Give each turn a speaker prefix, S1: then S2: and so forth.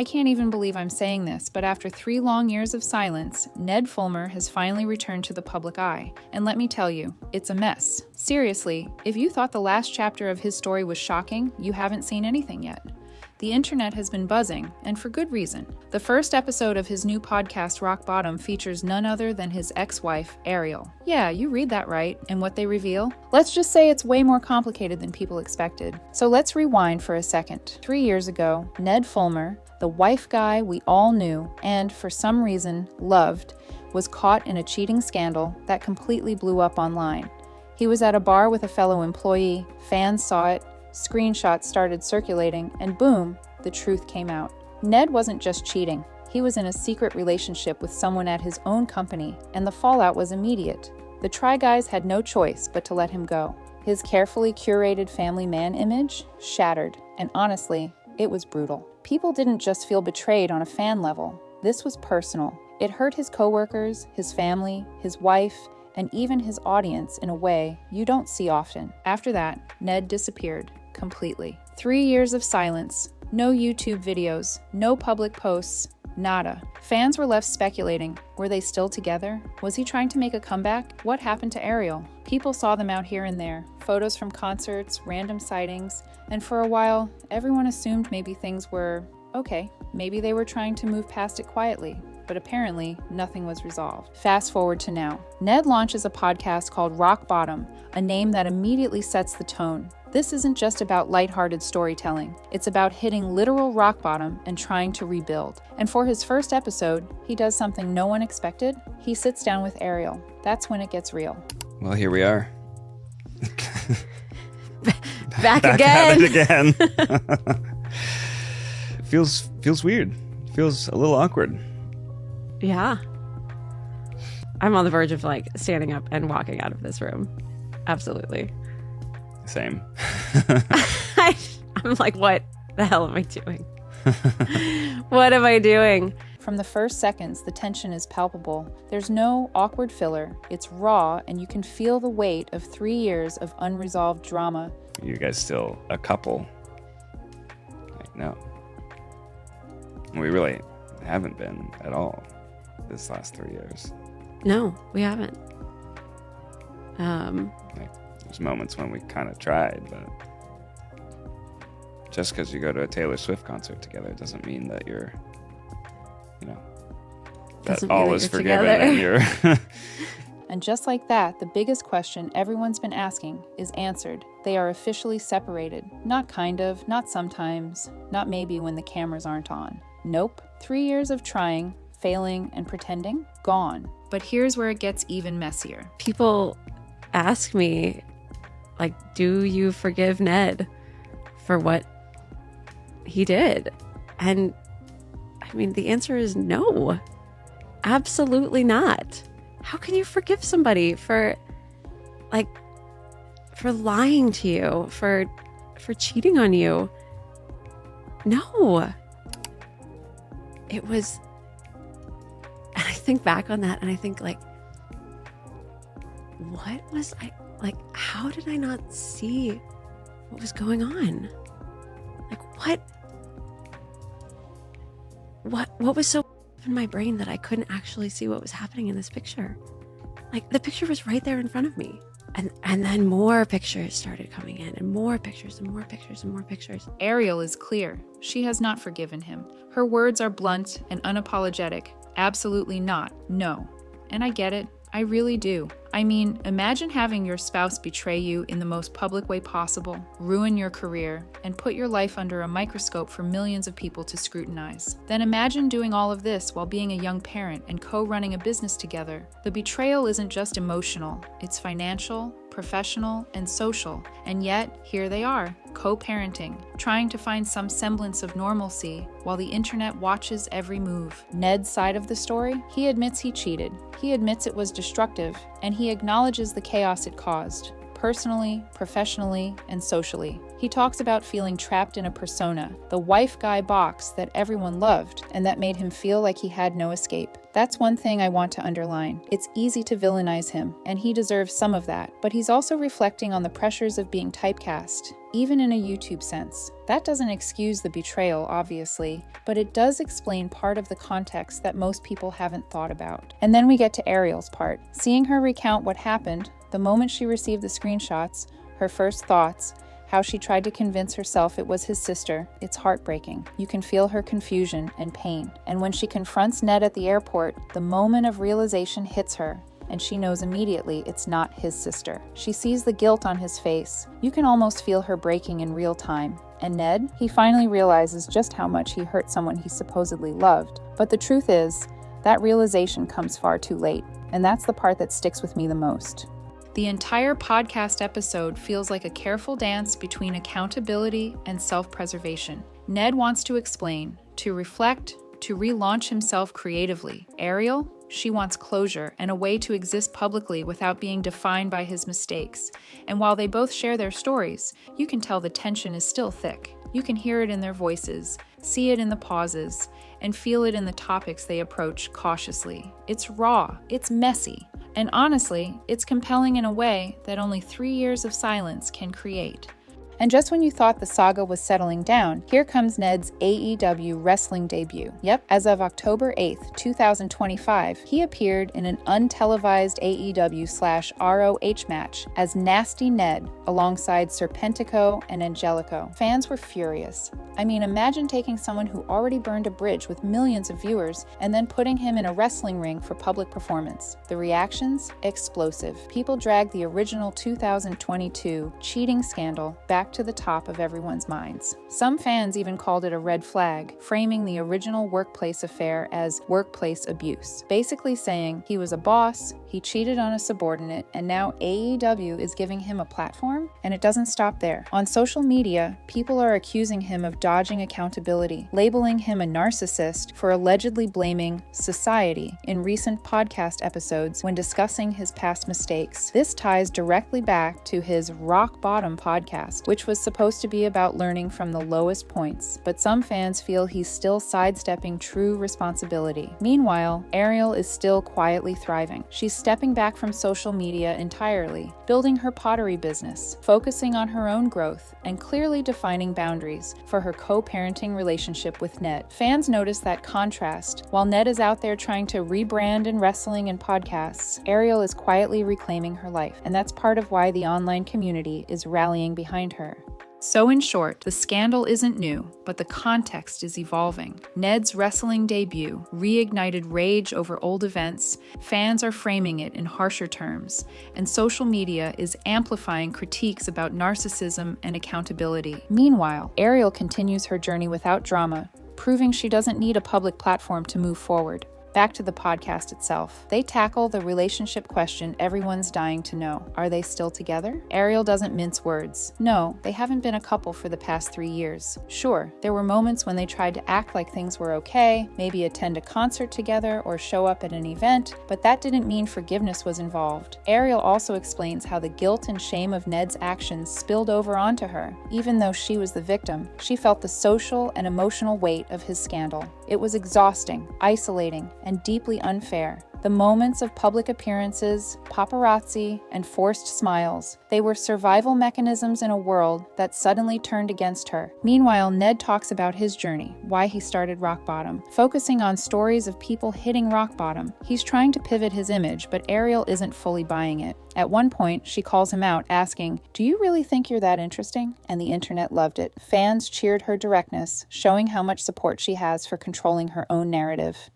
S1: I can't even believe I'm saying this, but after 3 long years of silence, Ned Fulmer has finally returned to the public eye. And let me tell you, it's a mess. Seriously, if you thought the last chapter of his story was shocking, you haven't seen anything yet. The internet has been buzzing, and for good reason. The first episode of his new podcast, Rock Bottom, features none other than his ex-wife, Ariel. Yeah, you read that right, and what they reveal? Let's just say it's way more complicated than people expected. So let's rewind for a second. 3 years ago, Ned Fulmer, the wife guy we all knew, and for some reason loved, was caught in a cheating scandal that completely blew up online. He was at a bar with a fellow employee, fans saw it, screenshots started circulating, and boom, the truth came out. Ned wasn't just cheating. He was in a secret relationship with someone at his own company, and the fallout was immediate. The Try Guys had no choice but to let him go. His carefully curated family man image shattered, and honestly, it was brutal. People didn't just feel betrayed on a fan level. This was personal. It hurt his coworkers, his family, his wife, and even his audience in a way you don't see often. After that, Ned disappeared completely. 3 years of silence, no YouTube videos, no public posts, nada. Fans were left speculating. Were they still together? Was he trying to make a comeback? What happened to Ariel? People saw them out here and there, photos from concerts, random sightings, and for a while, everyone assumed maybe things were okay. Maybe they were trying to move past it quietly. But apparently, nothing was resolved. Fast forward to now. Ned launches a podcast called Rock Bottom, a name that immediately sets the tone. This isn't just about lighthearted storytelling. It's about hitting literal rock bottom and trying to rebuild. And for his first episode, he does something no one expected. He sits down with Ariel. That's when it gets real.
S2: Well, here we are.
S3: Back
S2: At
S3: again.
S2: it again. Feels weird. Feels a little awkward.
S3: Yeah. I'm on the verge of like standing up and walking out of this room. Absolutely.
S2: Same.
S3: I'm like, what the hell am I doing? What am I doing?
S1: From the first seconds, the tension is palpable. There's no awkward filler. It's raw, and you can feel the weight of 3 years of unresolved drama.
S2: You guys still a couple? Like, no. We really haven't been at all this last 3 years.
S3: No, we haven't.
S2: Like, there's moments when we kind of tried, but just because you go to a Taylor Swift concert together doesn't mean that you're, that all is forgiven and you're.
S1: And just like that, the biggest question everyone's been asking is answered. They are officially separated. Not kind of, not sometimes, not maybe when the cameras aren't on. Nope. 3 years of trying, failing, and pretending, gone. But here's where it gets even messier.
S3: People ask me, like, do you forgive Ned for what he did? And I mean, the answer is no. Absolutely not. How can you forgive somebody for lying to you, for cheating on you? No. It was, and I think back on that and I think like, what was I, like, how did I not see what was going on? Like, what was so in my brain that I couldn't actually see what was happening in this picture? Like, the picture was right there in front of me. And then more pictures started coming in, and more pictures and more pictures and more pictures.
S1: Ariel is clear. She has not forgiven him. Her words are blunt and unapologetic. Absolutely not. No. And I get it. I really do. I mean, imagine having your spouse betray you in the most public way possible, ruin your career, and put your life under a microscope for millions of people to scrutinize. Then imagine doing all of this while being a young parent and co-running a business together. The betrayal isn't just emotional, it's financial, professional, and social. And yet, here they are, co-parenting, trying to find some semblance of normalcy while the internet watches every move. Ned's side of the story? He admits he cheated. He admits it was destructive, and he acknowledges the chaos it caused, personally, professionally, and socially. He talks about feeling trapped in a persona, the wife guy box that everyone loved, and that made him feel like he had no escape. That's one thing I want to underline. It's easy to villainize him, and he deserves some of that, but he's also reflecting on the pressures of being typecast. even in a YouTube sense. That doesn't excuse the betrayal, obviously, but it does explain part of the context that most people haven't thought about. And then we get to Ariel's part. Seeing her recount what happened, the moment she received the screenshots, her first thoughts, how she tried to convince herself it was his sister, it's heartbreaking. You can feel her confusion and pain. And when she confronts Ned at the airport, the moment of realization hits her, and she knows immediately it's not his sister. She sees the guilt on his face. You can almost feel her breaking in real time. And Ned, he finally realizes just how much he hurt someone he supposedly loved. But the truth is, that realization comes far too late. And that's the part that sticks with me the most. The entire podcast episode feels like a careful dance between accountability and self-preservation. Ned wants to explain, to reflect, to relaunch himself creatively. Ariel, she wants closure and a way to exist publicly without being defined by his mistakes. And while they both share their stories, you can tell the tension is still thick. You can hear it in their voices, see it in the pauses, and feel it in the topics they approach cautiously. It's raw, it's messy, and honestly, it's compelling in a way that only 3 years of silence can create. And just when you thought the saga was settling down, here comes Ned's AEW wrestling debut. Yep, as of October 8th, 2025, he appeared in an untelevised AEW/ROH match as Nasty Ned alongside Serpentico and Angelico. Fans were furious. I mean, imagine taking someone who already burned a bridge with millions of viewers and then putting him in a wrestling ring for public performance. The reactions? Explosive. People dragged the original 2022 cheating scandal back to the top of everyone's minds. Some fans even called it a red flag, framing the original workplace affair as workplace abuse, basically saying he was a boss, he cheated on a subordinate, and now AEW is giving him a platform? And it doesn't stop there. On social media, people are accusing him of dodging accountability, labeling him a narcissist for allegedly blaming society in recent podcast episodes when discussing his past mistakes. This ties directly back to his Rock Bottom podcast, which was supposed to be about learning from the lowest points, but some fans feel he's still sidestepping true responsibility. Meanwhile, Ariel is still quietly thriving. She's stepping back from social media entirely, building her pottery business, focusing on her own growth, and clearly defining boundaries for her co-parenting relationship with Ned. Fans notice that contrast. While Ned is out there trying to rebrand in wrestling and podcasts, Ariel is quietly reclaiming her life, and that's part of why the online community is rallying behind her. So in short, the scandal isn't new, but the context is evolving. Ned's wrestling debut reignited rage over old events, fans are framing it in harsher terms, and social media is amplifying critiques about narcissism and accountability. Meanwhile, Ariel continues her journey without drama, proving she doesn't need a public platform to move forward. Back to the podcast itself. They tackle the relationship question everyone's dying to know. Are they still together? Ariel doesn't mince words. No, they haven't been a couple for the past 3 years. Sure, there were moments when they tried to act like things were okay, maybe attend a concert together or show up at an event, but that didn't mean forgiveness was involved. Ariel also explains how the guilt and shame of Ned's actions spilled over onto her. Even though she was the victim, she felt the social and emotional weight of his scandal. It was exhausting, isolating, and deeply unfair. The moments of public appearances, paparazzi, and forced smiles, they were survival mechanisms in a world that suddenly turned against her. Meanwhile, Ned talks about his journey, why he started Rock Bottom, focusing on stories of people hitting rock bottom. He's trying to pivot his image, but Ariel isn't fully buying it. At one point, she calls him out, asking, "Do you really think you're that interesting?" And the internet loved it. Fans cheered her directness, showing how much support she has for controlling her own narrative.